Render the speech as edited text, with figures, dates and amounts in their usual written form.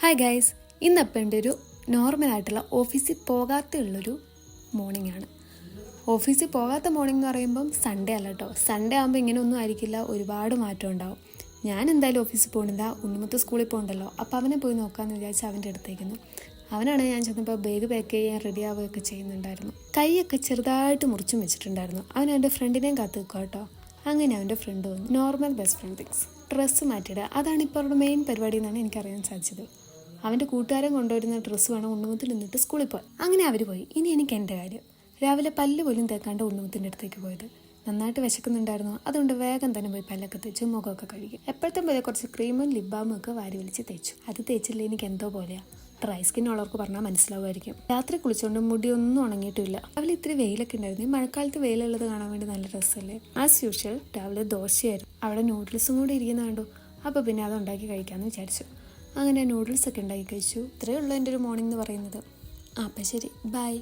Hi guys, ഇന്നപ്പം എൻ്റെ ഒരു നോർമലായിട്ടുള്ള ഓഫീസിൽ പോകാത്തുള്ളൊരു മോർണിംഗ് ആണ്. ഓഫീസിൽ പോകാത്ത മോർണിംഗ് എന്ന് പറയുമ്പം സൺഡേ അല്ല കേട്ടോ. സൺഡേ ആകുമ്പോൾ ഇങ്ങനെ ഒന്നും ആയിരിക്കില്ല, ഒരുപാട് മാറ്റം ഉണ്ടാവും. ഞാൻ എന്തായാലും ഓഫീസിൽ പോകുന്നില്ല, ഉണ്ണിമുത്ത് സ്കൂളിൽ പോകണ്ടല്ലോ, അപ്പോൾ അവനെ പോയി നോക്കാമെന്ന് വിചാരിച്ച് അവൻ്റെ അടുത്തേക്കുന്നു. അവനാണ് ഞാൻ ചെന്നപ്പോൾ ബാഗ് പാക്ക് ചെയ്യാൻ റെഡി ആവുകയൊക്കെ ചെയ്യുന്നുണ്ടായിരുന്നു. കൈയൊക്കെ ചെറുതായിട്ട് മുറിച്ചും വെച്ചിട്ടുണ്ടായിരുന്നു. അവൻ എൻ്റെ ഫ്രണ്ടിനെയും കാത്തു നിൽക്കുക കേട്ടോ. അങ്ങനെ അവൻ്റെ ഫ്രണ്ട് വന്നു. Normal best friend things, dress മാറ്റിയിടുക, അതാണ് ഇപ്പോൾ അവരുടെ മെയിൻ പരിപാടി എന്നാണ് എനിക്കറിയാൻ സാധിച്ചത്. അവൻ്റെ കൂട്ടുകാരൻ കൊണ്ടുവരുന്ന ഡ്രസ്സ് വേണം ഉണ്ണുമുത്തിൽ നിന്നിട്ട് സ്കൂളിൽ പോയി. അങ്ങനെ അവർ പോയി. ഇനി എനിക്ക് എൻ്റെ കാര്യം. രാവിലെ പല്ല് പോലും തേക്കാണ്ട് ഉണ്ണുമുത്തിൻ്റെ അടുത്തേക്ക് പോയത്. നന്നായിട്ട് വിശക്കുന്നുണ്ടായിരുന്നു, അതുകൊണ്ട് വേഗം തന്നെ പോയി പല്ലൊക്കെ തേച്ചു മുഖമൊക്കെ കഴുകി. എപ്പോഴത്തെ പോലെ കുറച്ച് ക്രീമും ലിപ് ബാമും ഒക്കെ വാരി വലിച്ച് തേച്ചു. അത് തേച്ചില്ല എനിക്ക് എന്തോ പോലെയാണ്. ഡ്രൈ സ്കിൻ ഉള്ളവർക്ക് പറഞ്ഞാൽ മനസ്സിലാവുമായിരിക്കും. രാത്രി കുളിച്ചുകൊണ്ട് മുടിയൊന്നും ഉണങ്ങിയിട്ടില്ല. രാവിലെ ഇത്തിരി വെയിലൊക്കെ ഉണ്ടായിരുന്നു. ഈ മഴക്കാലത്ത് വെയിലുള്ളത് കാണാൻ വേണ്ടി നല്ല രസമല്ലേ. ആസ് യൂഷ്വൽ രാവിലെ ദോശയായിരുന്നു. അവിടെ നൂഡിൽസും കൂടി ഇരിക്കുന്ന കണ്ടു. അപ്പോൾ പിന്നെ അത് ഉണ്ടാക്കി കഴിക്കാമെന്ന് വിചാരിച്ചു. അങ്ങനെ നൂഡിൽസൊക്കെ ഉണ്ടാക്കി കഴിച്ചു. ഇത്രയേ ഉള്ളൂ എൻ്റെ ഒരു മോർണിംഗ് എന്ന് പറയുന്നത്. അപ്പം ശരി, ബൈ.